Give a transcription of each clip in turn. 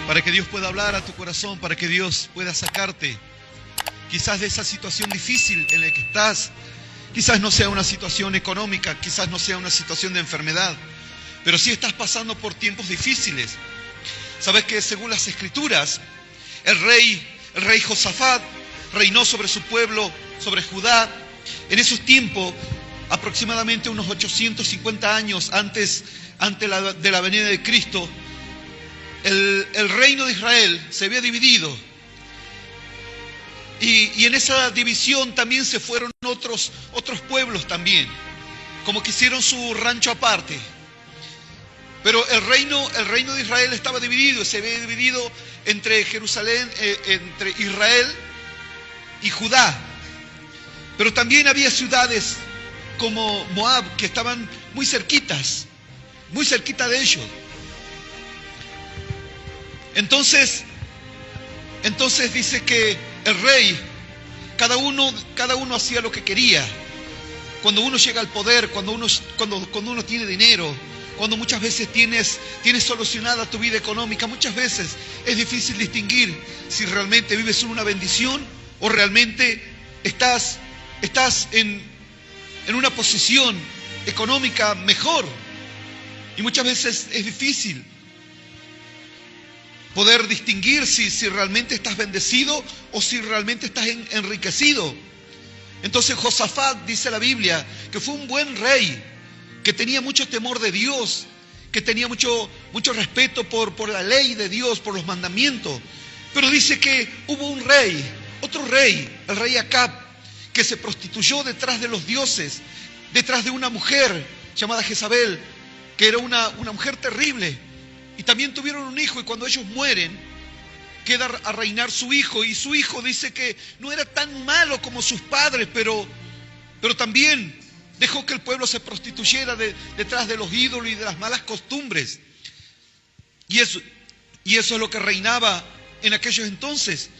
para que Dios pueda hablar a tu corazón, para que Dios pueda sacarte quizás de esa situación difícil en la que estás. Quizás no sea una situación económica, quizás no sea una situación de enfermedad, pero sí estás pasando por tiempos difíciles. Sabes que según las Escrituras, el rey Josafat reinó sobre su pueblo, sobre Judá. En esos tiempos, aproximadamente unos 850 años antes de la venida de Cristo, el reino de Israel se había dividido. Y en esa división también se fueron otros pueblos también, como que hicieron su rancho aparte. Pero el reino de Israel estaba dividido, se había dividido entre Jerusalén, entre Israel y Judá. Pero también había ciudades como Moab que estaban muy cerquita de ellos. Entonces dice que el rey, cada uno hacía lo que quería. Cuando uno llega al poder, cuando uno tiene dinero, cuando muchas veces tienes solucionada tu vida económica, muchas veces es difícil distinguir si realmente vives en una bendición o realmente estás en una posición económica mejor. Y muchas veces es difícil poder distinguir si realmente estás bendecido o si realmente estás enriquecido. Entonces Josafat, dice la Biblia, que fue un buen rey, que tenía mucho temor de Dios, que tenía mucho respeto por la ley de Dios, por los mandamientos. Pero dice que hubo un rey, otro rey, el rey Acab, que se prostituyó detrás de los dioses, detrás de una mujer llamada Jezabel, que era una mujer terrible. Y también tuvieron un hijo, y cuando ellos mueren, queda a reinar su hijo. Y su hijo dice que no era tan malo como sus padres, pero también dejó que el pueblo se prostituyera detrás de los ídolos y de las malas costumbres. Y eso es lo que reinaba en aquellos entonces.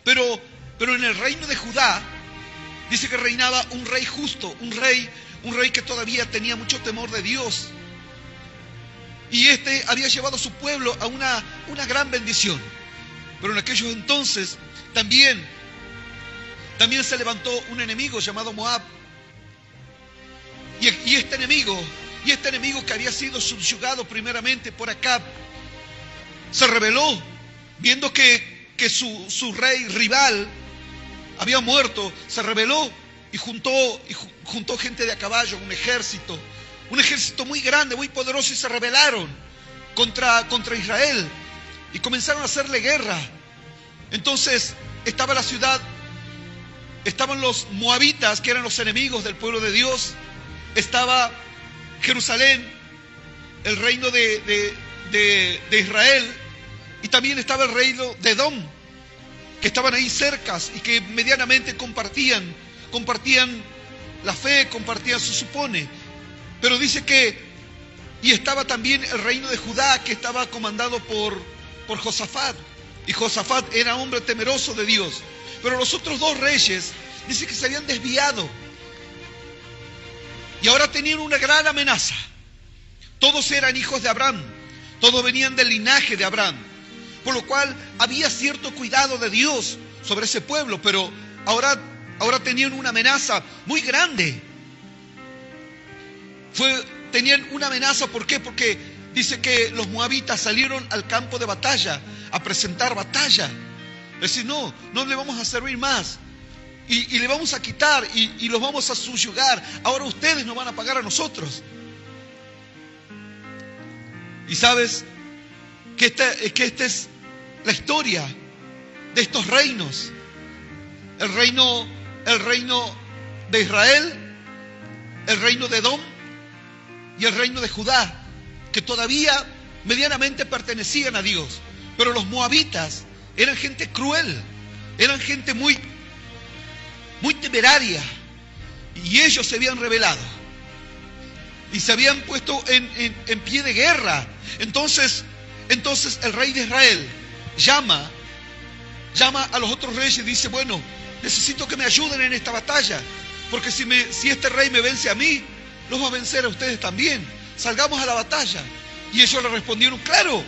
Pero en el reino de Judá, dice que reinaba un rey justo, un rey que todavía tenía mucho temor de Dios. Y había llevado a su pueblo a una gran bendición. Pero en aquellos entonces también se levantó un enemigo llamado Moab. Y este enemigo que había sido subyugado primeramente por Acab, se rebeló, viendo que su rey rival había muerto. Se rebeló y juntó gente de a caballo, un ejército muy grande, muy poderoso, y se rebelaron contra Israel y comenzaron a hacerle guerra. Entonces estaba la ciudad, estaban los moabitas, que eran los enemigos del pueblo de Dios, estaba Jerusalén, el reino de Israel, y también estaba el reino de Edom, que estaban ahí cercas y que medianamente compartían la fe, compartían su supone. Pero dice y estaba también el reino de Judá, que estaba comandado por Josafat. Y Josafat era hombre temeroso de Dios. Pero los otros dos reyes, dice que se habían desviado. Y ahora tenían una gran amenaza. Todos eran hijos de Abraham. Todos venían del linaje de Abraham. Por lo cual había cierto cuidado de Dios sobre ese pueblo. Pero ahora tenían una amenaza muy grande. Tenían una amenaza, ¿por qué? Porque dice que los moabitas salieron al campo de batalla a presentar batalla. Es decir, no le vamos a servir más. Y le vamos a quitar y los vamos a subyugar. Ahora ustedes nos van a pagar a nosotros. Y sabes que esta es la historia de estos reinos. El reino de Israel, el reino de Edom y el reino de Judá, que todavía medianamente pertenecían a Dios. Pero los moabitas eran gente cruel, eran gente muy temeraria, y ellos se habían rebelado y se habían puesto en pie de guerra. Entonces el rey de Israel llama a los otros reyes y dice: bueno, necesito que me ayuden en esta batalla, porque si este rey me vence a mí, los va a vencer a ustedes también. Salgamos a la batalla. Y ellos le respondieron: claro,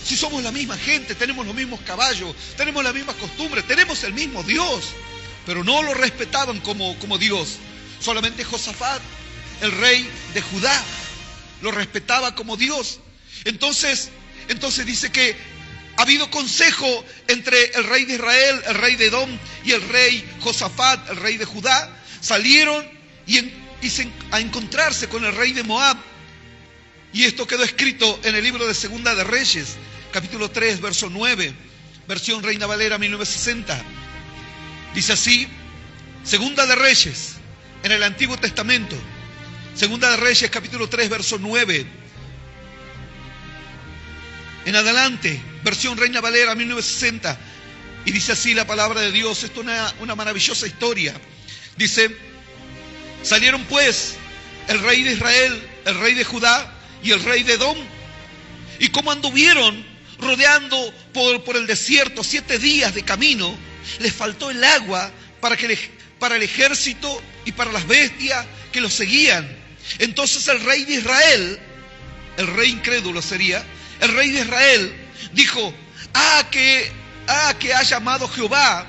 Si somos la misma gente, tenemos los mismos caballos, tenemos las mismas costumbres, tenemos el mismo Dios. Pero no lo respetaban como Dios. Solamente Josafat, el rey de Judá, lo respetaba como Dios. Entonces dice que ha habido consejo entre el rey de Israel, el rey de Edom y el rey Josafat, el rey de Judá. Salieron a encontrarse con el rey de Moab. Y esto quedó escrito en el libro de Segunda de Reyes, capítulo 3, verso 9, versión Reina Valera 1960. Dice así, Segunda de Reyes, en el Antiguo Testamento, Segunda de Reyes, capítulo 3, verso 9. En adelante, versión Reina Valera 1960. Y dice así la palabra de Dios. Esto es una maravillosa historia. Dice, salieron pues el rey de Israel, el rey de Judá y el rey de Edom. Y como anduvieron rodeando por el desierto 7 días de camino, les faltó el agua para el ejército y para las bestias que los seguían. Entonces el rey de Israel, el rey incrédulo sería, el rey de Israel dijo, que ha llamado Jehová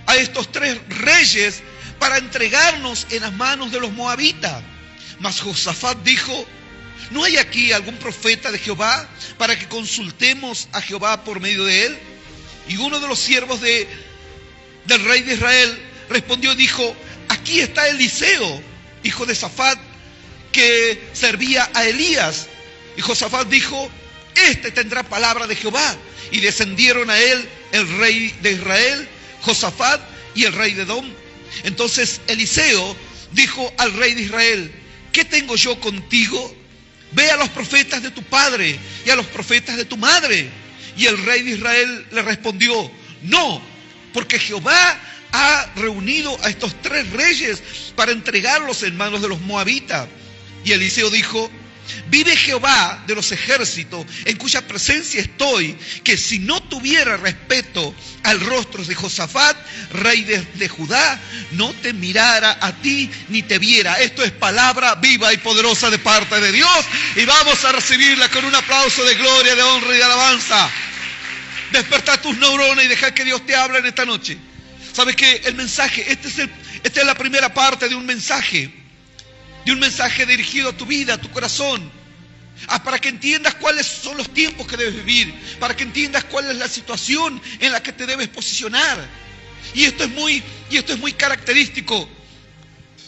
a estos 3 reyes para entregarnos en las manos de los moabitas. Mas Josafat dijo, ¿no hay aquí algún profeta de Jehová para que consultemos a Jehová por medio de él? Y uno de los siervos del rey de Israel respondió y dijo, aquí está Eliseo, hijo de Safat, que servía a Elías. Y Josafat dijo, este tendrá palabra de Jehová. Y descendieron a él el rey de Israel, Josafat y el rey de Edom. Entonces Eliseo dijo al rey de Israel, ¿qué tengo yo contigo? Ve a los profetas de tu padre y a los profetas de tu madre. Y el rey de Israel le respondió, no, porque Jehová ha reunido a estos 3 reyes para entregarlos en manos de los moabitas. Y Eliseo dijo, vive Jehová de los ejércitos, en cuya presencia estoy, que si no tuviera respeto al rostro de Josafat, rey de Judá, no te mirara a ti ni te viera. Esto es palabra viva y poderosa de parte de Dios, y vamos a recibirla con un aplauso de gloria, de honra y de alabanza. Desperta tus neuronas y deja que Dios te hable en esta noche. ¿Sabes qué? El mensaje, esta es la primera parte de un mensaje dirigido a tu vida, a tu corazón, para que entiendas cuáles son los tiempos que debes vivir, para que entiendas cuál es la situación en la que te debes posicionar. Y esto es muy característico,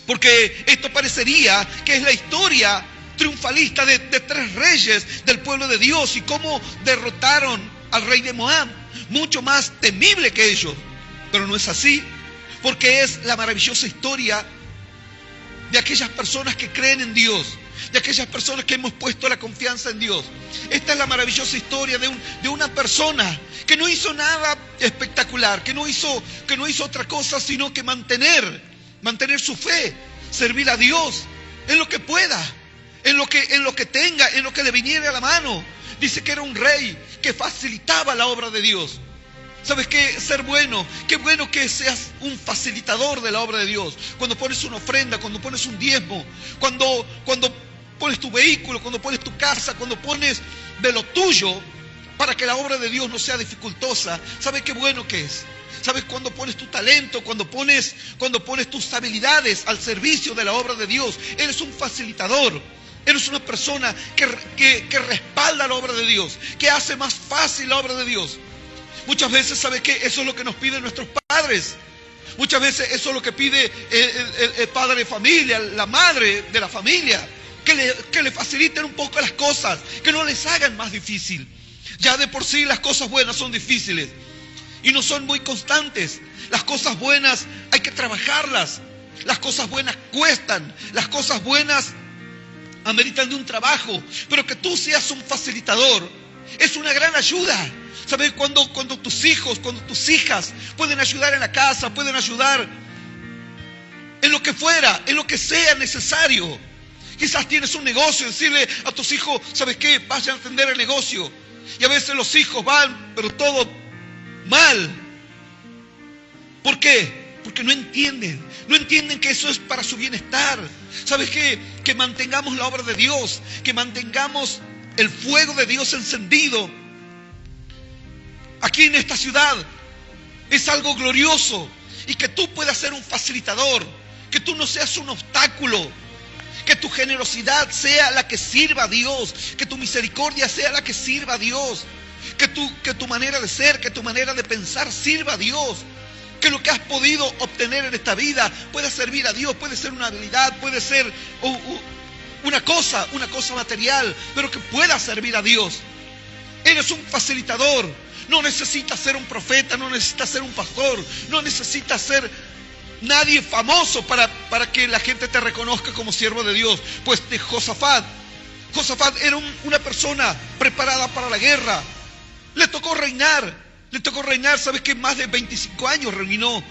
porque esto parecería que es la historia triunfalista de 3 reyes del pueblo de Dios y cómo derrotaron al rey de Moab, mucho más temible que ellos. Pero no es así, porque es la maravillosa historia de aquellas personas que creen en Dios, de aquellas personas que hemos puesto la confianza en Dios. Esta es la maravillosa historia de una persona que no hizo nada espectacular, que no hizo otra cosa sino que mantener su fe, servir a Dios en lo que pueda, en lo que tenga, en lo que le viniera a la mano. Dice que era un rey que facilitaba la obra de Dios. ¿Sabes qué? Ser bueno. Qué bueno que seas un facilitador de la obra de Dios. Cuando pones una ofrenda, cuando pones un diezmo, cuando pones tu vehículo, cuando pones tu casa, cuando pones de lo tuyo para que la obra de Dios no sea dificultosa. ¿Sabes qué bueno que es? ¿Sabes? Cuando pones tu talento, cuando pones tus habilidades al servicio de la obra de Dios, eres un facilitador. Eres una persona que respalda la obra de Dios, que hace más fácil la obra de Dios. Muchas veces, ¿sabe qué? Eso es lo que nos piden nuestros padres. Muchas veces eso es lo que pide el padre de familia, la madre de la familia. Que le faciliten un poco las cosas, que no les hagan más difícil. Ya de por sí las cosas buenas son difíciles y no son muy constantes. Las cosas buenas hay que trabajarlas. Las cosas buenas cuestan. Las cosas buenas ameritan de un trabajo. Pero que tú seas un facilitador es una gran ayuda. ¿Sabes? Cuando tus hijos, cuando tus hijas pueden ayudar en la casa, pueden ayudar en lo que fuera, en lo que sea necesario. Quizás tienes un negocio, decirle a tus hijos, ¿sabes qué? Vayan a atender el negocio. Y a veces los hijos van, pero todo mal. ¿Por qué? Porque no entienden que eso es para su bienestar. ¿Sabes qué? Que mantengamos la obra de Dios, que mantengamos el fuego de Dios encendido aquí en esta ciudad. Es algo glorioso. Y que tú puedas ser un facilitador. Que tú no seas un obstáculo. Que tu generosidad sea la que sirva a Dios. Que tu misericordia sea la que sirva a Dios. Que tu manera de ser, que tu manera de pensar sirva a Dios. Que lo que has podido obtener en esta vida pueda servir a Dios. Puede ser una habilidad, puede ser una cosa material, pero que pueda servir a Dios. Eres un facilitador. No necesitas ser un profeta, no necesitas ser un pastor, no necesitas ser nadie famoso para que la gente te reconozca como siervo de Dios. Pues de Josafat era una persona preparada para la guerra. Le tocó reinar, sabes que más de 25 años reinó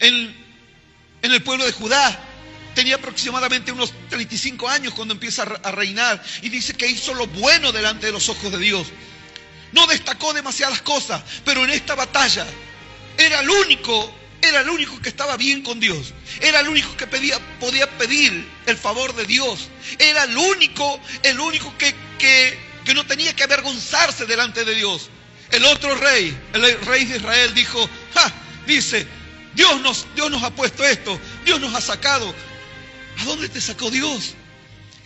en el pueblo de Judá. Tenía aproximadamente unos 35 años cuando empieza a reinar. Y dice que hizo lo bueno delante de los ojos de Dios. No destacó demasiadas cosas, pero en esta batalla era el único que estaba bien con Dios. Era el único que podía pedir el favor de Dios. Era el único que no tenía que avergonzarse delante de Dios. El otro rey, el rey de Israel, dijo, dice, Dios nos ha puesto esto, Dios nos ha sacado. ¿A dónde te sacó Dios?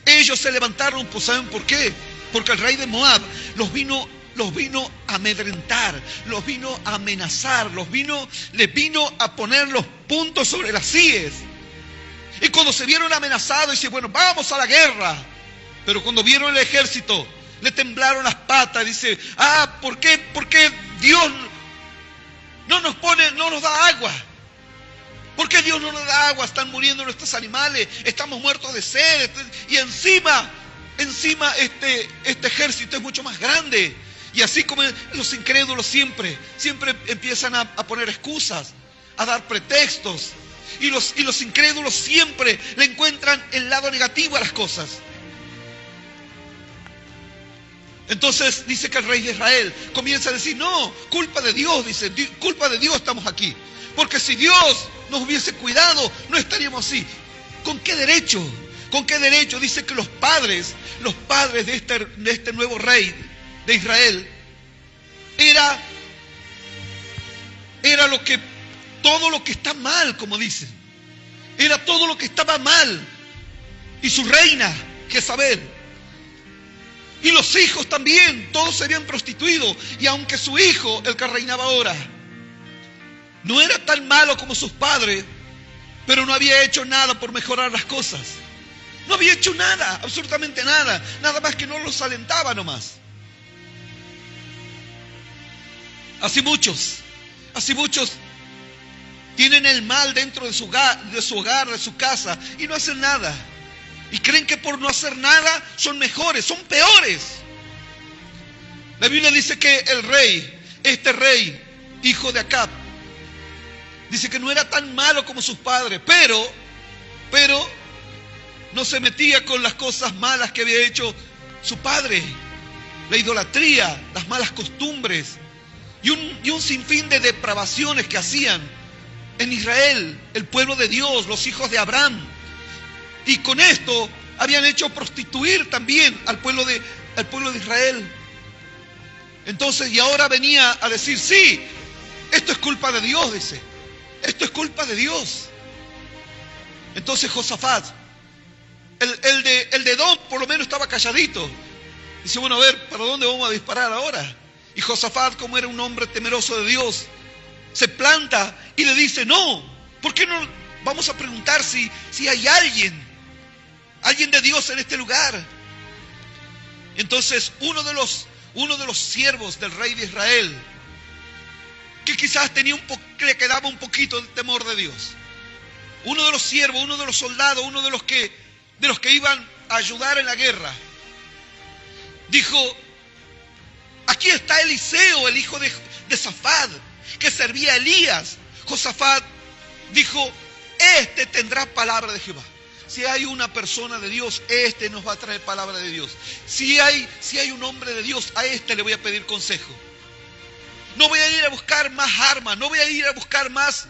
Ellos se levantaron, pues ¿saben por qué? Porque el rey de Moab los vino a amedrentar, los vino a amenazar, les vino a poner los puntos sobre las íes. Y cuando se vieron amenazados, dice, bueno, vamos a la guerra. Pero cuando vieron el ejército, le temblaron las patas. Dice, ¿por qué Dios no nos da agua? ¿Por qué Dios no nos da agua? Están muriendo nuestros animales, estamos muertos de sed. Y encima este ejército es mucho más grande. Y así como los incrédulos siempre empiezan a poner excusas, a dar pretextos. Y los incrédulos siempre le encuentran el lado negativo a las cosas. Entonces dice que el rey de Israel comienza a decir, no, culpa de Dios, dice, culpa de Dios estamos aquí. Porque si Dios nos hubiese cuidado, no estaríamos así. ¿Con qué derecho? ¿Con qué derecho? Dice que los padres de este nuevo rey de Israel, era todo lo que está mal, como dicen. Era todo lo que estaba mal. Y su reina, Jezabel. Y los hijos también, todos se habían prostituido. Y aunque su hijo, el que reinaba ahora, no era tan malo como sus padres, pero no había hecho nada por mejorar las cosas. No había hecho nada, absolutamente nada. Nada más que no los alentaba nomás. Así muchos tienen el mal dentro de su hogar, de su casa, y no hacen nada. Y creen que por no hacer nada son mejores, son peores. La Biblia dice que este rey, hijo de Acab, dice que no era tan malo como sus padres, pero no se metía con las cosas malas que había hecho su padre. La idolatría, las malas costumbres y un sinfín de depravaciones que hacían en Israel, el pueblo de Dios, los hijos de Abraham. Y con esto habían hecho prostituir también al pueblo de Israel. Entonces, y ahora venía a decir, sí, esto es culpa de Dios, dice. Esto es culpa de Dios. Entonces Josafat, el de Edom, por lo menos estaba calladito. Dice, bueno, a ver, ¿para dónde vamos a disparar ahora? Y Josafat, como era un hombre temeroso de Dios, se planta y le dice, no, ¿por qué no vamos a preguntar si hay alguien de Dios en este lugar? Entonces uno de los siervos del rey de Israel, que quizás le quedaba un poquito de temor de Dios, uno de los siervos, uno de los soldados, uno de los que iban a ayudar en la guerra, dijo, aquí está Eliseo, el hijo de Safat, que servía a Elías. Josafat dijo, este tendrá palabra de Jehová. Si hay una persona de Dios, este nos va a traer palabra de Dios. Si hay un hombre de Dios, a este le voy a pedir consejo. No voy a ir a buscar más armas, no voy a ir a buscar más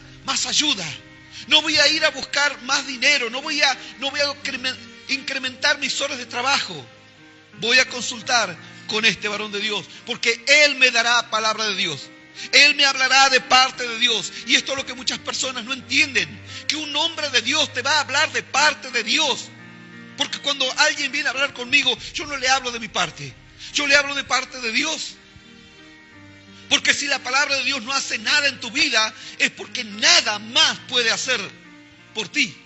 ayuda. No voy a ir a buscar más dinero, no voy a incrementar mis horas de trabajo. Voy a consultar con este varón de Dios, porque él me dará palabra de Dios. Él me hablará de parte de Dios. Y esto es lo que muchas personas no entienden, que un hombre de Dios te va a hablar de parte de Dios. Porque cuando alguien viene a hablar conmigo, yo no le hablo de mi parte, yo le hablo de parte de Dios. Porque si la palabra de Dios no hace nada en tu vida, es porque nada más puede hacer por ti.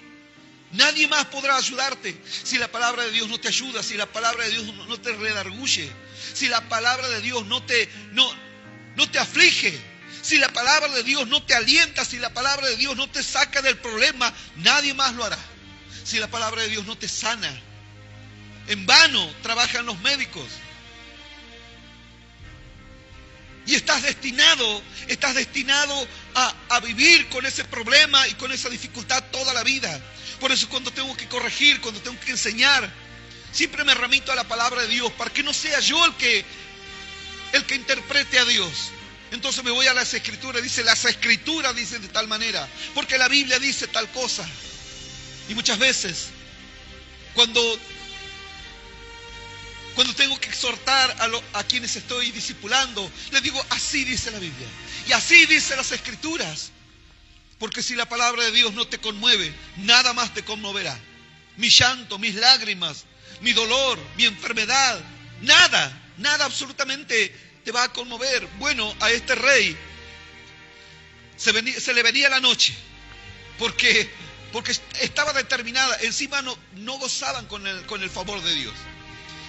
Nadie más podrá ayudarte si la palabra de Dios no te ayuda, si la palabra de Dios no te redarguye, si la palabra de Dios no te aflige, si la palabra de Dios no te alienta, si la palabra de Dios no te saca del problema, nadie más lo hará. Si la palabra de Dios no te sana, en vano trabajan los médicos. Y estás destinado a vivir con ese problema y con esa dificultad toda la vida. Por eso cuando tengo que corregir, cuando tengo que enseñar, siempre me remito a la palabra de Dios, para que no sea yo el que interprete a Dios. Entonces me voy a las Escrituras, las Escrituras dicen de tal manera, porque la Biblia dice tal cosa. Y muchas veces, cuando tengo que exhortar a quienes estoy discipulando, les digo, así dice la Biblia, y así dice las Escrituras. Porque si la palabra de Dios no te conmueve, nada más te conmoverá. Mi llanto, mis lágrimas, mi dolor, mi enfermedad, nada absolutamente te va a conmover. Bueno, a este rey se le venía la noche, porque estaba determinada. Encima no gozaban con el favor de Dios.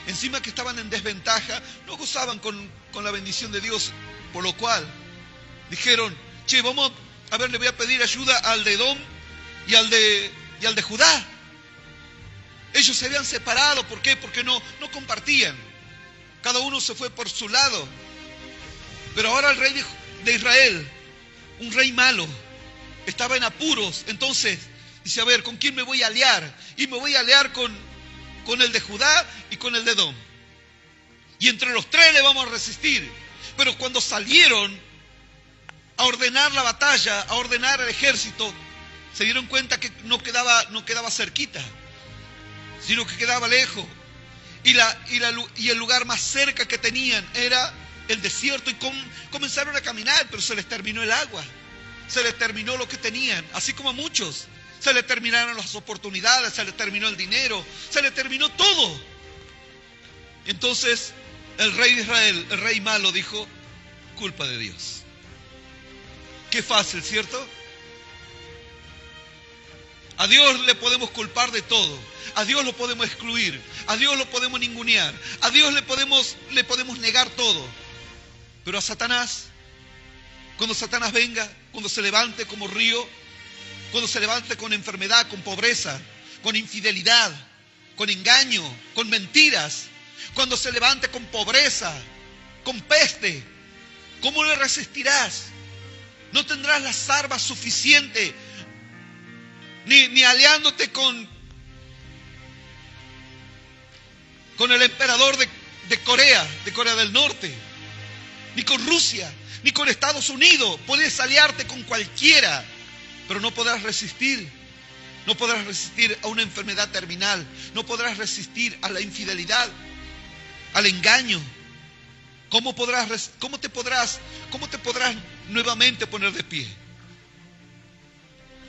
Encima que estaban en desventaja, no gozaban con la bendición de Dios. Por lo cual dijeron, le voy a pedir ayuda al de Edom y al de Judá. Ellos se habían separado. ¿Por qué? Porque no compartían. Cada uno se fue por su lado. Pero ahora el rey de Israel, un rey malo, estaba en apuros. Entonces dice, ¿con quién me voy a aliar? Y me voy a aliar con el de Judá y con el de Edom. Y entre los tres le vamos a resistir. Pero cuando salieron a ordenar la batalla, a ordenar el ejército, se dieron cuenta que no quedaba cerquita, sino que quedaba lejos. Y el lugar más cerca que tenían era el desierto. Y comenzaron a caminar, pero se les terminó el agua, se les terminó lo que tenían, así como a muchos. Se les terminaron las oportunidades, se les terminó el dinero, se les terminó todo. Entonces el rey de Israel, el rey malo, dijo, culpa de Dios. Qué fácil, ¿cierto? A Dios le podemos culpar de todo. A Dios lo podemos excluir. A Dios lo podemos ningunear. A Dios le podemos negar todo. Pero a Satanás, cuando Satanás venga, cuando se levante como río, cuando se levante con enfermedad, con pobreza, con infidelidad, con engaño, con mentiras, cuando se levante con pobreza, con peste, ¿cómo le resistirás? No tendrás las armas suficientes, ni aliándote con el emperador de Corea del Norte, ni con Rusia, ni con Estados Unidos. Puedes aliarte con cualquiera, pero no podrás resistir. No podrás resistir a una enfermedad terminal. No podrás resistir a la infidelidad, al engaño. ¿Cómo te podrás nuevamente poner de pie?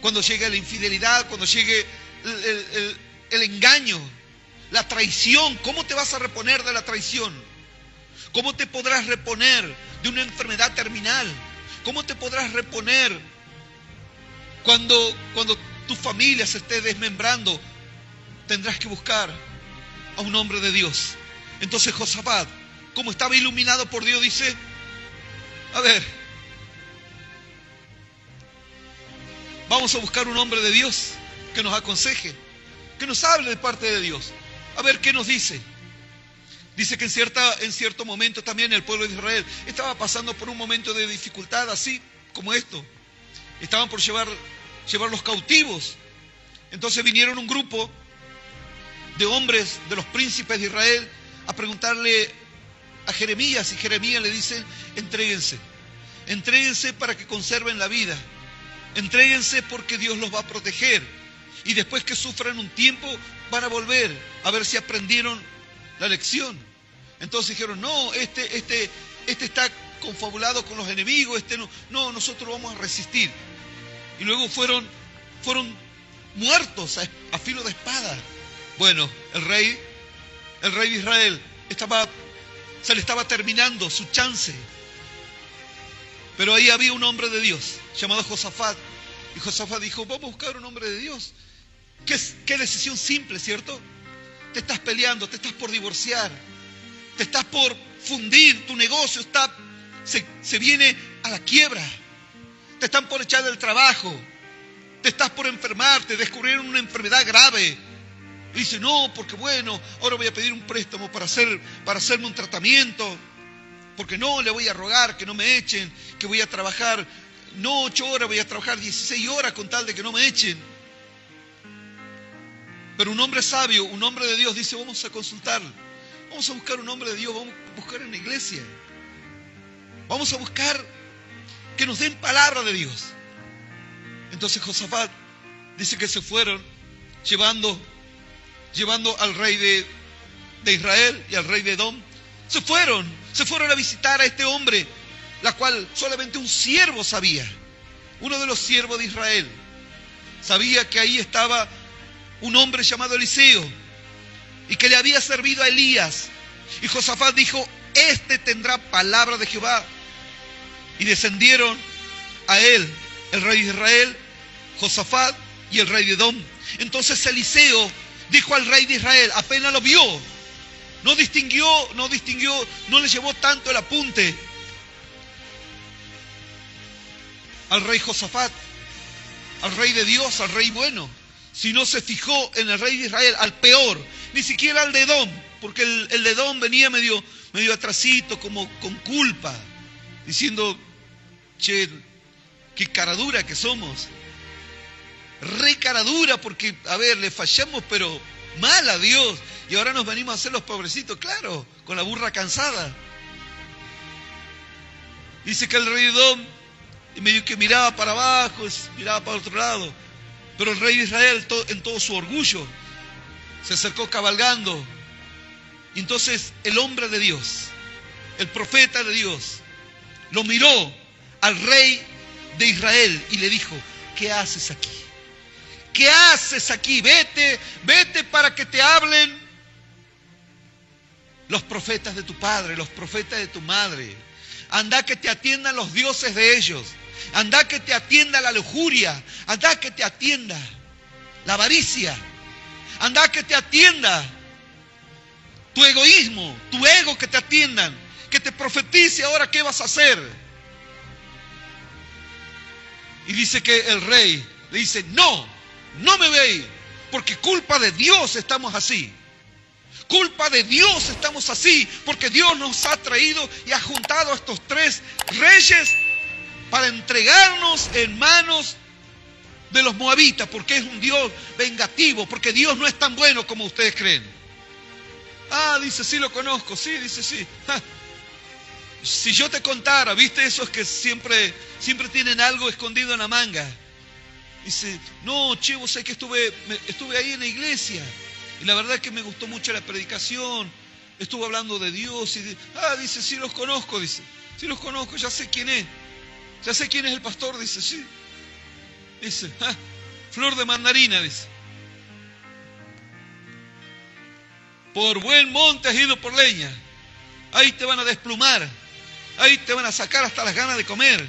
Cuando llegue la infidelidad, cuando llegue el engaño, la traición, ¿cómo te vas a reponer de la traición? ¿Cómo te podrás reponer de una enfermedad terminal? ¿Cómo te podrás reponer cuando tu familia se esté desmembrando? Tendrás que buscar a un hombre de Dios. Entonces Josafat, como estaba iluminado por Dios, dice, vamos a buscar un hombre de Dios que nos aconseje, que nos hable de parte de Dios. A ver qué nos dice. Dice que en cierto momento también el pueblo de Israel estaba pasando por un momento de dificultad, así como esto. Estaban por llevarlos cautivos. Entonces vinieron un grupo de hombres, de los príncipes de Israel, a preguntarle a Jeremías, y Jeremías le dice, entréguense para que conserven la vida, entréguense porque Dios los va a proteger, y después que sufran un tiempo van a volver a ver si aprendieron la lección. Entonces dijeron, no, este está confabulado con los enemigos, no, nosotros vamos a resistir. Y luego fueron muertos a filo de espada. Bueno, el rey de Israel se le estaba terminando su chance. Pero ahí había un hombre de Dios llamado Josafat. Y Josafat dijo, vamos a buscar un hombre de Dios. Qué decisión simple, ¿cierto? Te estás peleando, te estás por divorciar, te estás por fundir, tu negocio se viene a la quiebra, te están por echar del trabajo, te estás por enfermarte, descubrieron una enfermedad grave. Y dice, no, porque bueno, ahora voy a pedir un préstamo para hacerme un tratamiento, porque no, le voy a rogar que no me echen, que voy a trabajar, no 8 horas, voy a trabajar 16 horas con tal de que no me echen. Pero un hombre sabio, un hombre de Dios dice, vamos a consultar, vamos a buscar un hombre de Dios, vamos a buscar en la iglesia, vamos a buscar que nos den palabra de Dios. Entonces Josafat dice que se fueron llevando al rey de Israel y al rey de Edom. Se fueron a visitar a este hombre, la cual solamente un siervo sabía, uno de los siervos de Israel, sabía que ahí estaba un hombre llamado Eliseo y que le había servido a Elías. Y Josafat dijo, este tendrá palabra de Jehová. Y descendieron a él, el rey de Israel, Josafat y el rey de Edom. Entonces Eliseo dijo al rey de Israel, apenas lo vio, no distinguió, no le llevó tanto el apunte al rey Josafat, al rey de Dios, al rey bueno, sino se fijó en el rey de Israel, al peor, ni siquiera al de Edom, porque el de Edom venía medio atrasito, como con culpa, diciendo, che, qué cara dura que somos, re cara dura, porque, a ver, le fallamos, pero mal a Dios, y ahora nos venimos a hacer los pobrecitos, claro, con la burra cansada. Dice que el rey de Edom, medio que miraba para abajo, miraba para otro lado, pero el rey de Israel, en todo su orgullo, se acercó cabalgando. Y entonces el hombre de Dios, el profeta de Dios, lo miró al rey de Israel y le dijo, ¿qué haces aquí? ¿Qué haces aquí? Vete para que te hablen los profetas de tu padre, los profetas de tu madre. Anda que te atiendan los dioses de ellos. Anda que te atienda la lujuria. Anda que te atienda la avaricia. Anda que te atienda tu egoísmo, tu ego, que te atiendan. Que te profetice ahora qué vas a hacer. Y dice que el rey le dice, no me voy a ir, porque culpa de Dios estamos así. Culpa de Dios estamos así, porque Dios nos ha traído y ha juntado a estos 3 reyes para entregarnos en manos de los moabitas, porque es un Dios vengativo, porque Dios no es tan bueno como ustedes creen. Ah, dice, sí lo conozco, sí, dice, sí. Ja. Si yo te contara, ¿viste esos que siempre tienen algo escondido en la manga? Dice, no, che, vos sabés que estuve ahí en la iglesia y la verdad es que me gustó mucho la predicación, estuvo hablando de Dios y dice, sí los conozco, dice, sí los conozco, ya sé quién es el pastor, dice, sí, dice, flor de mandarina, dice, por buen monte has ido por leña, ahí te van a desplumar, ahí te van a sacar hasta las ganas de comer,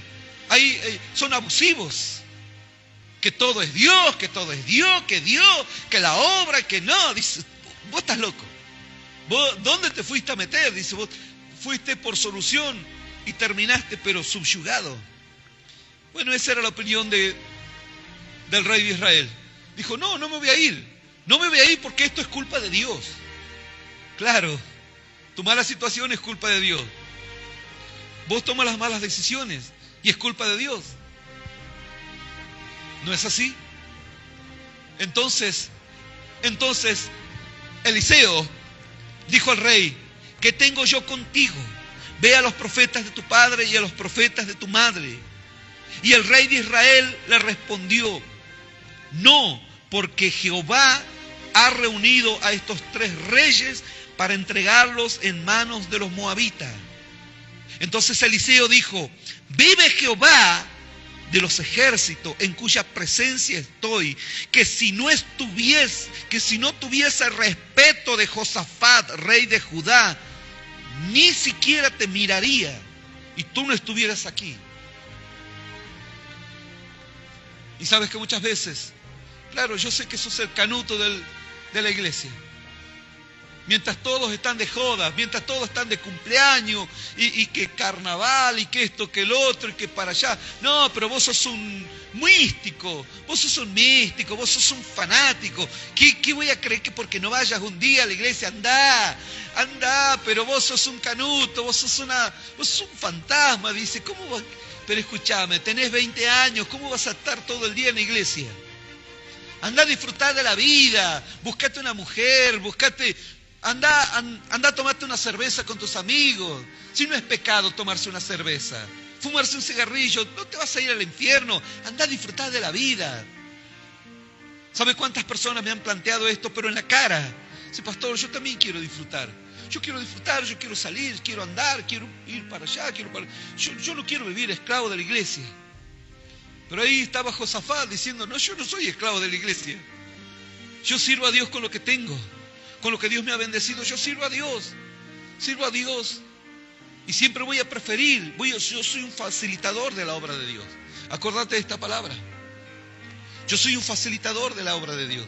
ahí son abusivos. Que todo es Dios, que la obra, que no. Dice, vos estás loco. ¿Vos dónde te fuiste a meter? Dice, vos fuiste por solución y terminaste pero subyugado. Bueno, esa era la opinión del rey de Israel. Dijo, no me voy a ir. No me voy a ir porque esto es culpa de Dios. Claro, tu mala situación es culpa de Dios. Vos tomas las malas decisiones y es culpa de Dios. ¿No es así? Entonces, Eliseo dijo al rey, ¿qué tengo yo contigo? Ve a los profetas de tu padre y a los profetas de tu madre. Y el rey de Israel le respondió, no, porque Jehová ha reunido a estos 3 reyes para entregarlos en manos de los moabitas. Entonces Eliseo dijo, vive Jehová de los ejércitos, en cuya presencia estoy, que si no tuviese respeto de Josafat, rey de Judá, ni siquiera te miraría y tú no estuvieras aquí. Y sabes que muchas veces, claro, yo sé que sos el canuto de la iglesia. Mientras todos están de jodas, mientras todos están de cumpleaños, y que carnaval, y que esto, que el otro, y que para allá. No, pero vos sos un místico, vos sos un fanático. ¿Qué voy a creer que porque no vayas un día a la iglesia? Anda, pero vos sos un canuto, vos sos un fantasma, dice. ¿Cómo vas? Pero escúchame, tenés 20 años, ¿cómo vas a estar todo el día en la iglesia? Anda a disfrutar de la vida, buscate una mujer, anda a tomarte una cerveza con tus amigos. Si no es pecado tomarse una cerveza, fumarse un cigarrillo, no te vas a ir al infierno. Anda a disfrutar de la vida. ¿Sabe cuántas personas me han planteado esto, pero en la cara? Dice, pastor, yo también quiero disfrutar. Yo quiero salir, quiero andar, quiero ir para allá, yo no quiero vivir esclavo de la iglesia. Pero ahí estaba Josafat diciendo, no, yo no soy esclavo de la iglesia. Yo sirvo a Dios con lo que tengo. Con lo que Dios me ha bendecido, yo sirvo a Dios. Y siempre voy a preferir, yo soy un facilitador de la obra de Dios. Acordate de esta palabra. Yo soy un facilitador de la obra de Dios.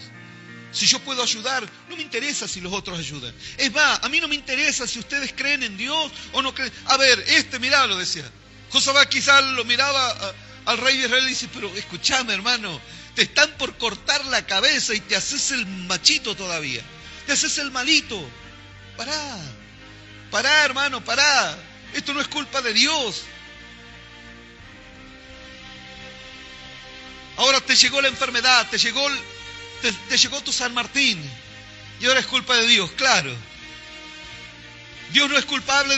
Si yo puedo ayudar, no me interesa si los otros ayudan. Es más, a mí no me interesa si ustedes creen en Dios o no creen. A ver, mirá, lo decía. Josafat quizás lo miraba al rey de Israel y dice, pero escúchame, hermano, te están por cortar la cabeza y te haces el machito todavía. Te haces el malito. Pará, hermano, pará. Esto no es culpa de Dios. Ahora te llegó la enfermedad, te llegó tu San Martín. Y ahora es culpa de Dios, claro. Dios no es culpable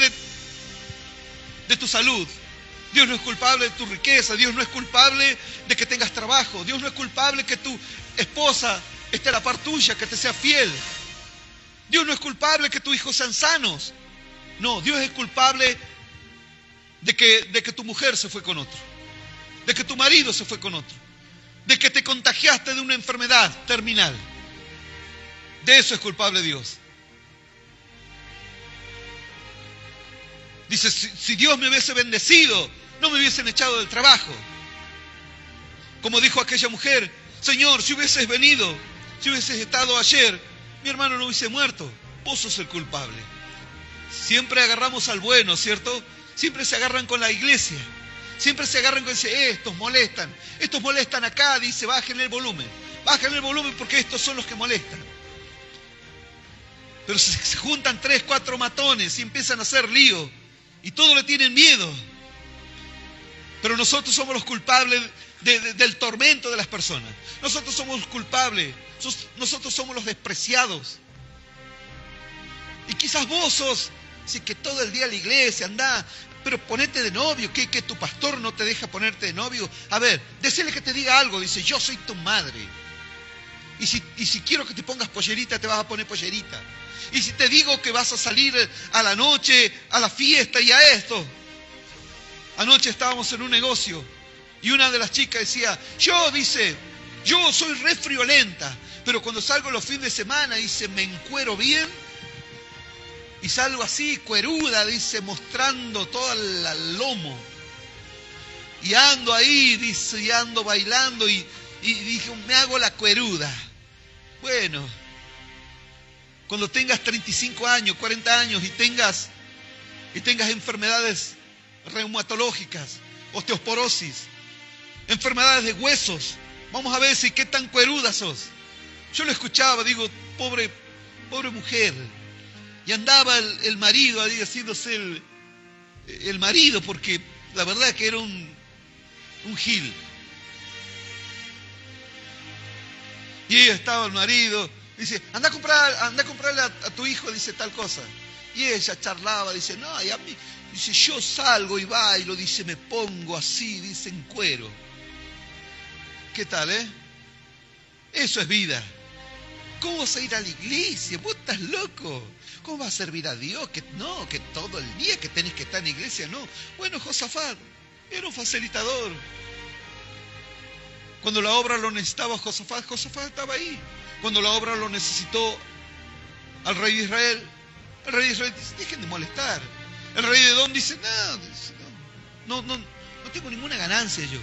de tu salud. Dios no es culpable de tu riqueza. Dios no es culpable de que tengas trabajo. Dios no es culpable que tu esposa esté a la par tuya, que te sea fiel. Dios no es culpable que tus hijos sean sanos. No, Dios es culpable de que tu mujer se fue con otro, de que tu marido se fue con otro, de que te contagiaste de una enfermedad terminal. De eso es culpable Dios. Dice, si Dios me hubiese bendecido, no me hubiesen echado del trabajo. Como dijo aquella mujer, Señor, si hubieses venido, si hubieses estado ayer, mi hermano no hubiese muerto. Vos sos el culpable. Siempre agarramos al bueno, ¿cierto? Siempre se agarran con la iglesia. Siempre se agarran con ese, estos molestan acá, dice, bajen el volumen porque estos son los que molestan. Pero se juntan 3, 4 matones y empiezan a hacer lío y todos le tienen miedo. Pero nosotros somos los culpables del tormento de las personas. Nosotros somos los culpables, nosotros somos los despreciados. Y quizás vos sos, si que todo el día a la iglesia andá, pero ponete de novio, que tu pastor no te deja ponerte de novio. A ver, decile que te diga algo, dice, yo soy tu madre. Y si quiero que te pongas pollerita, te vas a poner pollerita. Y si te digo que vas a salir a la noche, a la fiesta y a esto. Anoche estábamos en un negocio y una de las chicas decía, yo soy re friolenta, pero cuando salgo los fines de semana, dice, me encuero bien. Y salgo así, cueruda, dice, mostrando todo el lomo. Y ando ahí, dice, y ando bailando y dije, me hago la cueruda. Bueno, cuando tengas 35 años, 40 años y tengas enfermedades reumatológicas, osteoporosis, enfermedades de huesos, vamos a ver si qué tan cueruda sos. Yo lo escuchaba, digo, pobre mujer. Y andaba el marido ahí haciéndose el marido, porque la verdad que era un gil. Y ella estaba el marido, dice, anda a comprarle a tu hijo, dice tal cosa. Y ella charlaba, dice, no, y a mí, dice, yo salgo y bailo, dice, me pongo así, dice, en cuero. ¿Qué tal, Eso es vida. ¿Cómo vas a ir a la iglesia? Vos estás loco. ¿Cómo vas a servir a Dios? Que no, que todo el día que tenés que estar en la iglesia, no. Bueno, Josafat era un facilitador. Cuando la obra lo necesitaba Josafat estaba ahí. Cuando la obra lo necesitó al rey de Israel, el rey de Israel dice, dejen de molestar. El rey de Edom dice, no tengo ninguna ganancia yo.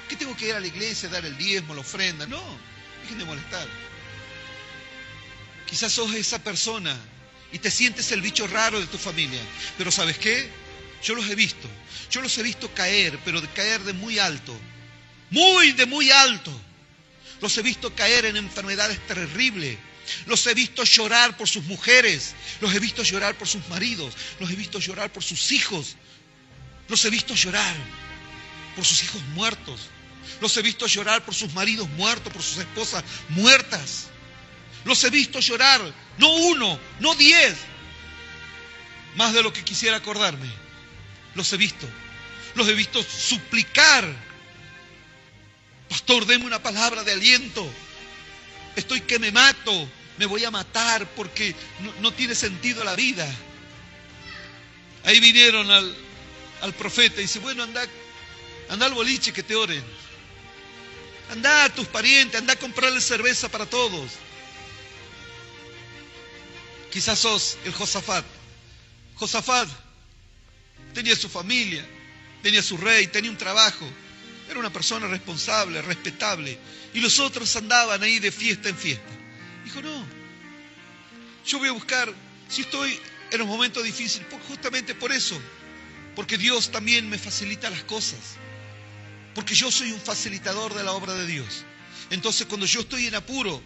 ¿Qué tengo que ir a la iglesia, dar el diezmo, la ofrenda? No, dejen de molestar. Quizás sos esa persona y te sientes el bicho raro de tu familia. Pero ¿sabes qué? Yo los he visto caer, pero de caer de muy alto. De muy alto. Los he visto caer en enfermedades terribles. Los he visto llorar por sus mujeres. Los he visto llorar por sus maridos. Los he visto llorar por sus hijos. Los he visto llorar por sus hijos muertos. Los he visto llorar por sus maridos muertos, por sus esposas muertas. Los he visto llorar, no 1, no 10, más de lo que quisiera acordarme. Los he visto suplicar. Pastor, deme una palabra de aliento. Estoy que me mato, me voy a matar porque no tiene sentido la vida. Ahí vinieron al profeta y dice, bueno, anda al boliche que te oren. Anda a tus parientes, anda a comprarle cerveza para todos. Quizás sos el Josafat. Josafat tenía su familia, tenía su rey, tenía un trabajo. Era una persona responsable, respetable. Y los otros andaban ahí de fiesta en fiesta. Dijo, no, yo voy a buscar, si estoy en los momentos difíciles, justamente por eso. Porque Dios también me facilita las cosas. Porque yo soy un facilitador de la obra de Dios. Entonces cuando yo estoy en apuro,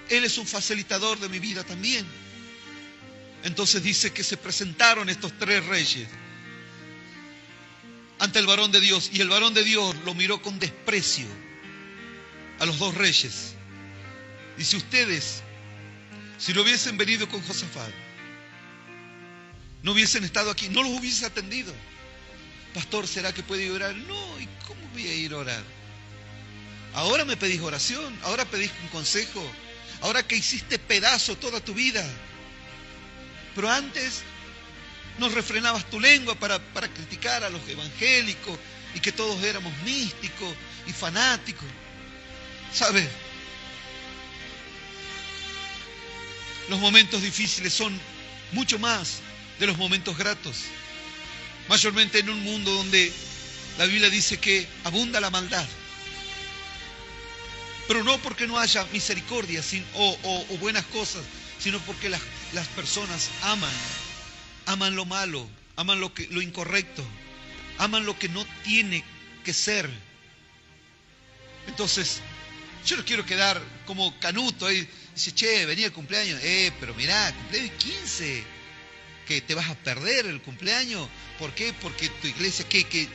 Él es un facilitador de mi vida también. Entonces dice que se presentaron estos 3 reyes ante el varón de Dios. Y el varón de Dios lo miró con desprecio a los 2 reyes. Dice, ustedes, si no hubiesen venido con Josafat, no hubiesen estado aquí, no los hubiese atendido. Pastor, ¿será que puede orar? No, ¿y cómo voy a ir a orar? Ahora me pedís oración, ahora pedís un consejo, ahora que hiciste pedazo toda tu vida. Pero antes nos refrenabas tu lengua para criticar a los evangélicos y que todos éramos místicos y fanáticos. ¿Sabes? Los momentos difíciles son mucho más de los momentos gratos. Mayormente en un mundo donde la Biblia dice que abunda la maldad. Pero no porque no haya misericordia o buenas cosas, sino porque las personas aman lo malo, aman lo incorrecto, aman lo que no tiene que ser. Entonces, yo no quiero quedar como Canuto ahí. Dice, che, venía el cumpleaños. Pero mirá, cumpleaños 15. Que te vas a perder el cumpleaños. ¿Por qué? Porque tu iglesia, ¿qué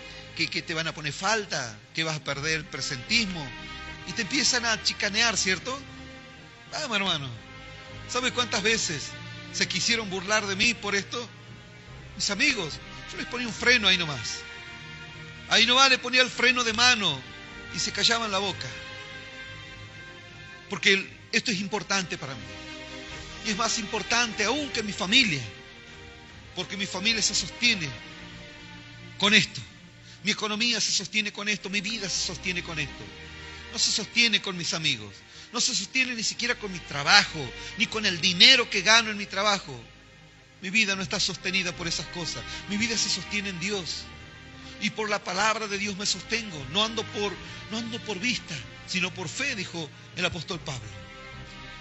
te van a poner falta? ¿Que vas a perder el presentismo? Y te empiezan a chicanear, ¿cierto? Vamos, hermano. ¿Sabes cuántas veces se quisieron burlar de mí por esto? Mis amigos, yo les ponía un freno ahí nomás. Ahí nomás le ponía el freno de mano y se callaban la boca. Porque esto es importante para mí. Y es más importante aún que mi familia. Porque mi familia se sostiene con esto. Mi economía se sostiene con esto. Mi vida se sostiene con esto. No se sostiene con mis amigos. No se sostiene ni siquiera con mi trabajo, ni con el dinero que gano en mi trabajo. Mi vida no está sostenida por esas cosas. Mi vida se sostiene en Dios. Y por la palabra de Dios me sostengo. No ando por vista, sino por fe, dijo el apóstol Pablo.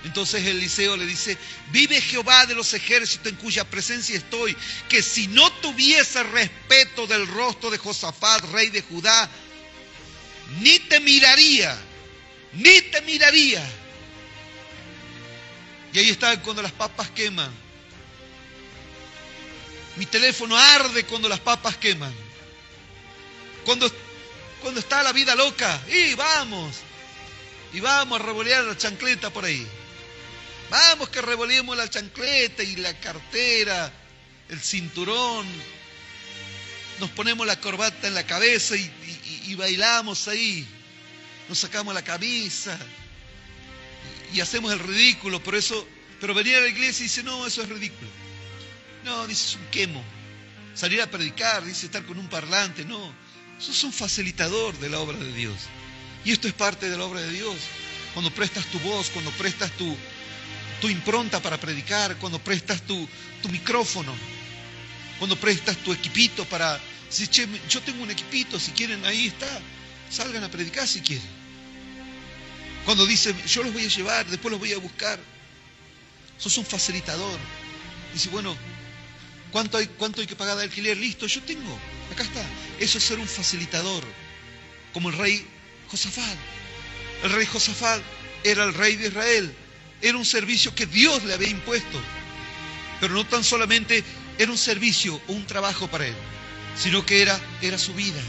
Entonces Eliseo le dice, vive Jehová de los ejércitos en cuya presencia estoy, que si no tuviese respeto del rostro de Josafat, rey de Judá, ni te miraría. Y ahí está cuando las papas queman. Mi teléfono arde cuando las papas queman. Cuando está la vida loca, y vamos a revolear la chancleta por ahí. Vamos que revoleemos la chancleta y la cartera, el cinturón. Nos ponemos la corbata en la cabeza y bailamos ahí. Nos sacamos la camisa y hacemos el ridículo. Por eso Pero venir a la iglesia y dice, no, eso es ridículo. No, dice, es un quemo. Salir a predicar, dice, estar con un parlante, no. Eso es un facilitador de la obra de Dios. Y esto es parte de la obra de Dios. Cuando prestas tu voz, cuando prestas tu impronta para predicar, cuando prestas tu micrófono, cuando prestas tu equipito para... Si, che, yo tengo un equipito, si quieren, ahí está. Salgan a predicar si quieren. Cuando dice, yo los voy a llevar, después los voy a buscar. Sos un facilitador. Dice, bueno, ¿cuánto hay que pagar de alquiler? Listo, yo tengo. Acá está. Eso es ser un facilitador. Como el rey Josafat. El rey Josafat era el rey de Israel. Era un servicio que Dios le había impuesto. Pero no tan solamente era un servicio o un trabajo para él, sino que era su vida.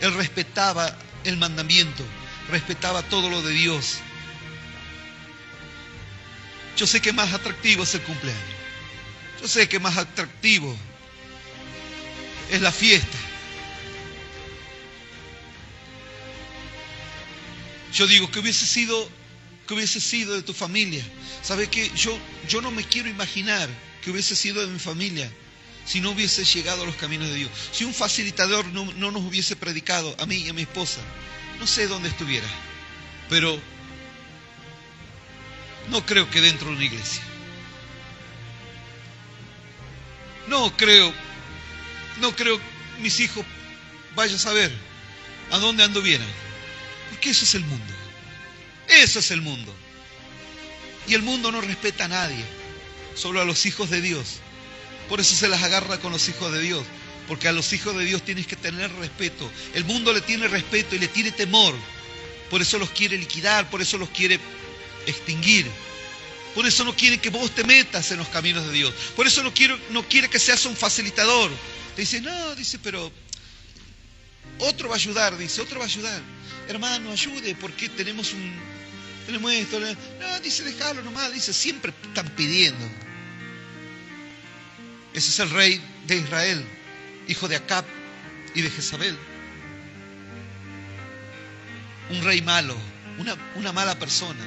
Él respetaba el mandamiento, respetaba todo lo de Dios. Yo sé que más atractivo es el cumpleaños. Yo sé que más atractivo es la fiesta. Yo digo, que hubiese sido de tu familia. ¿Sabe qué? Yo no me quiero imaginar que hubiese sido de mi familia si no hubiese llegado a los caminos de Dios. Si un facilitador no nos hubiese predicado a mí y a mi esposa, no sé dónde estuviera, pero no creo que dentro de una iglesia. No creo mis hijos vayan a saber a dónde anduvieran, porque eso es el mundo. Eso es el mundo. Y el mundo no respeta a nadie, solo a los hijos de Dios. Por eso se las agarra con los hijos de Dios, porque a los hijos de Dios tienes que tener respeto. El mundo le tiene respeto y le tiene temor. Por eso los quiere liquidar, por eso los quiere extinguir. Por eso no quiere que vos te metas en los caminos de Dios. Por eso no quiere que seas un facilitador. Te dice, no, dice, pero otro va a ayudar, dice, otro va a ayudar. Hermano, ayude, porque tenemos esto. No, dice, déjalo nomás, dice, siempre están pidiendo. Ese es el rey de Israel, hijo de Acab y de Jezabel. Un rey malo, una mala persona.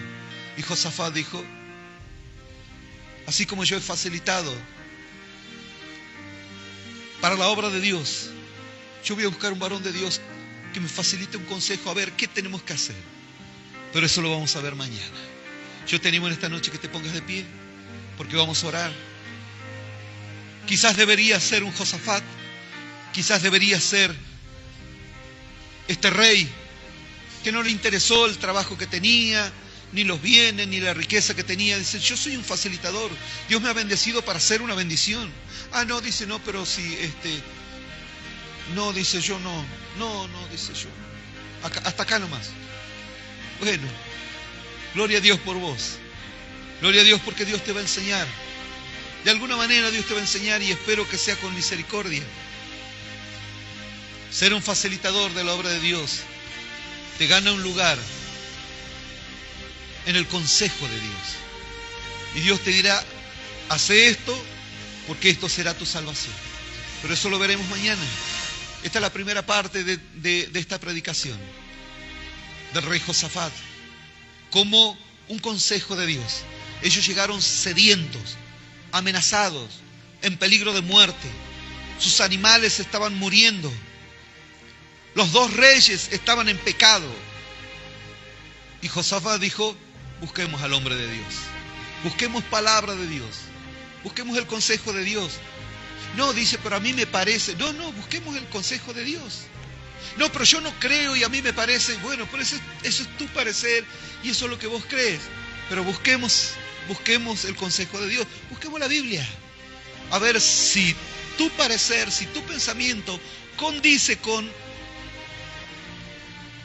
Y Josafat dijo, así como yo he facilitado para la obra de Dios, yo voy a buscar un varón de Dios que me facilite un consejo, a ver qué tenemos que hacer. Pero eso lo vamos a ver mañana. Yo te animo en esta noche que te pongas de pie, porque vamos a orar. Quizás debería ser un Josafat, quizás debería ser este rey que no le interesó el trabajo que tenía, ni los bienes, ni la riqueza que tenía. Dice, yo soy un facilitador, Dios me ha bendecido para hacer una bendición. Ah, no, dice, no, pero si no, dice, yo no, dice yo, hasta acá nomás. Bueno, gloria a Dios por vos, gloria a Dios porque Dios te va a enseñar. De alguna manera Dios te va a enseñar, y espero que sea con misericordia. Ser un facilitador de la obra de Dios te gana un lugar en el consejo de Dios. Y Dios te dirá, hace esto porque esto será tu salvación. Pero eso lo veremos mañana. Esta es la primera parte de esta predicación del rey Josafat, como un consejo de Dios. Ellos llegaron sedientos, amenazados, en peligro de muerte. Sus animales estaban muriendo. Los dos reyes estaban en pecado. Y Josafat dijo, busquemos al hombre de Dios. Busquemos palabra de Dios. Busquemos el consejo de Dios. No, dice, pero a mí me parece. No, busquemos el consejo de Dios. No, pero yo no creo y a mí me parece. Bueno, pero eso es tu parecer y eso es lo que vos crees. Pero busquemos el consejo de Dios. Busquemos la Biblia. A ver si tu parecer, si tu pensamiento condice con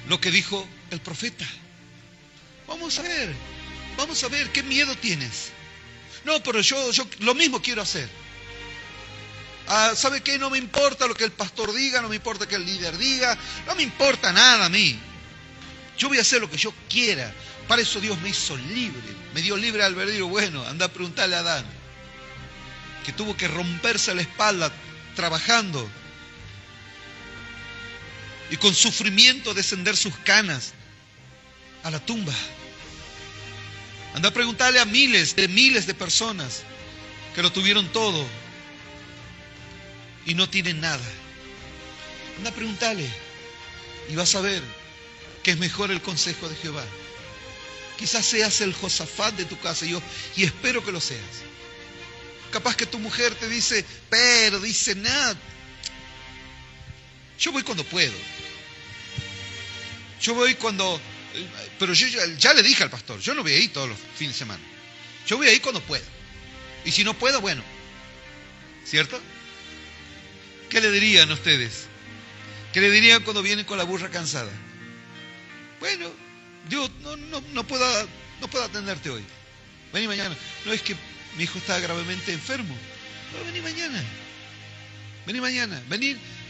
lo que dijo el profeta. Vamos a ver qué miedo tienes. No, pero yo lo mismo quiero hacer. ¿Sabe qué? No me importa lo que el pastor diga, no me importa que el líder diga, no me importa nada a mí. Yo voy a hacer lo que yo quiera. Para eso Dios me hizo libre, me dio libre albedrío. Bueno, anda a preguntarle a Adán, que tuvo que romperse la espalda trabajando y con sufrimiento descender sus canas a la tumba. Anda a preguntarle a miles de personas que lo tuvieron todo y no tienen nada. Anda a preguntarle y vas a ver que es mejor el consejo de Jehová. Quizás seas el Josafat de tu casa y espero que lo seas. Capaz que tu mujer te dice, pero dice nada. Yo voy cuando puedo. Yo voy cuando... Pero yo ya le dije al pastor, yo no voy a ir todos los fines de semana. Yo voy a ir cuando puedo. Y si no puedo, bueno. ¿Cierto? ¿Qué le dirían a ustedes? ¿Qué le dirían cuando vienen con la burra cansada? Bueno, Dios, no puedo atenderte hoy. Vení mañana. No, es que mi hijo está gravemente enfermo. No, vení mañana. Vení mañana.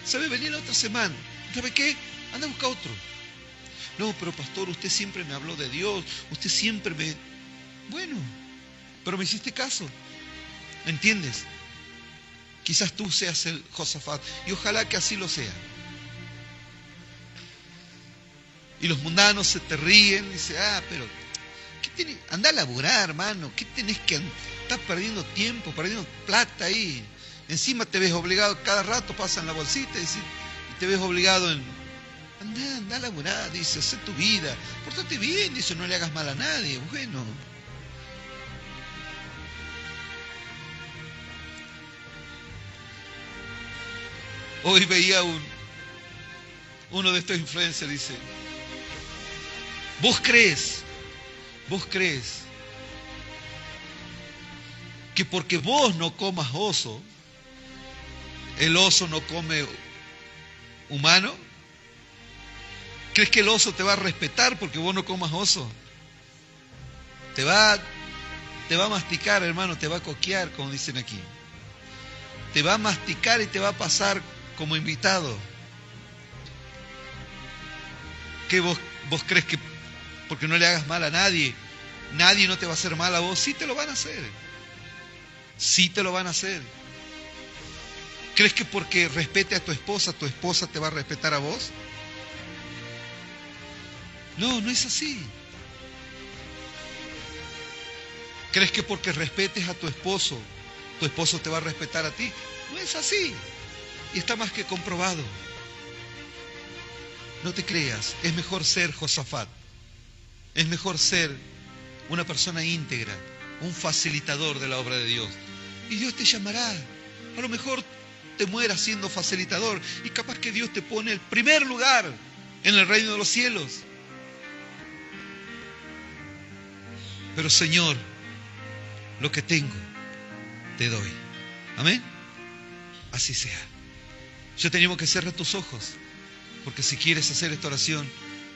¿Sabe? Vení la otra semana. ¿Sabe qué? Anda a buscar otro. No, pero pastor, usted siempre me habló de Dios. Usted siempre me... Bueno, pero me hiciste caso. ¿Me entiendes? Quizás tú seas el Josafat. Y ojalá que así lo sea. Y los mundanos se te ríen y dicen, pero ¿qué tenés? Anda a laburar, hermano. ¿Qué tenés que...? Estás perdiendo tiempo, perdiendo plata ahí. Encima te ves obligado, cada rato pasan la bolsita y te ves obligado en... Anda a laburar, dice, haz tu vida. Pórtate bien, dice, no le hagas mal a nadie. Bueno. Hoy veía uno de estos influencers, dice, ¿Vos crees que porque vos no comas oso, el oso no come humano? ¿Crees que el oso te va a respetar porque vos no comas oso? Te va a masticar, hermano, te va a coquear, como dicen aquí. Te va a masticar y te va a pasar como invitado. ¿Qué vos crees que porque no le hagas mal a nadie no te va a hacer mal a vos? Sí te lo van a hacer. Sí te lo van a hacer. ¿Crees que porque respete a tu esposa te va a respetar a vos? No, no es así. ¿Crees que porque respetes a tu esposo te va a respetar a ti? No es así. Y está más que comprobado. No te creas, es mejor ser Josafat. Es mejor ser una persona íntegra, un facilitador de la obra de Dios. Y Dios te llamará. A lo mejor te mueras siendo facilitador y capaz que Dios te pone el primer lugar en el reino de los cielos. Pero Señor, lo que tengo, te doy. Amén. Así sea. Yo tenemos que cerrar tus ojos, porque si quieres hacer esta oración,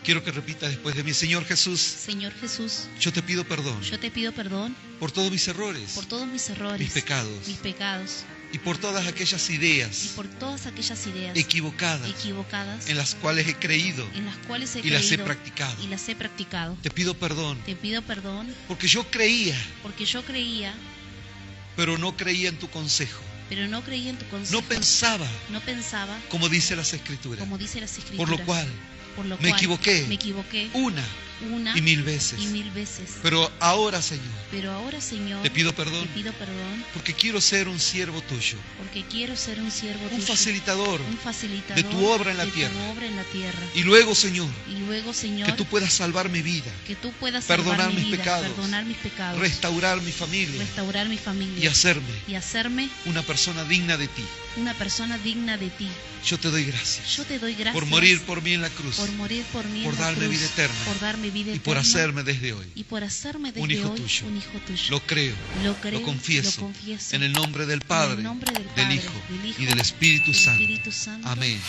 quiero que repitas después de mí. Señor Jesús. Señor Jesús. Yo te pido perdón. Yo te pido perdón. Por todos mis errores. Por todos mis errores. Mis pecados. Mis pecados. Y por todas aquellas ideas. Y por todas aquellas ideas. Equivocadas. En las cuales he creído. Y las he practicado. Te pido perdón. Te pido perdón. Porque yo creía. Pero no creía en tu consejo. No pensaba. Como dice las Escrituras. Por lo cual me equivoqué. Una y mil veces. Pero ahora, Señor, te pido perdón. Porque quiero ser un siervo tuyo. Un facilitador de tu obra en la tierra. Y luego, Señor, que tú puedas salvar mi vida. Perdonar mis pecados. Restaurar mi familia. Y hacerme una persona digna de ti. Yo te doy gracias. Por morir por mí en la cruz. Por darme vida eterna. Y por hacerme desde hoy un hijo tuyo. Lo creo, lo confieso. En el nombre del Padre, del Hijo y del Espíritu Santo. Amén.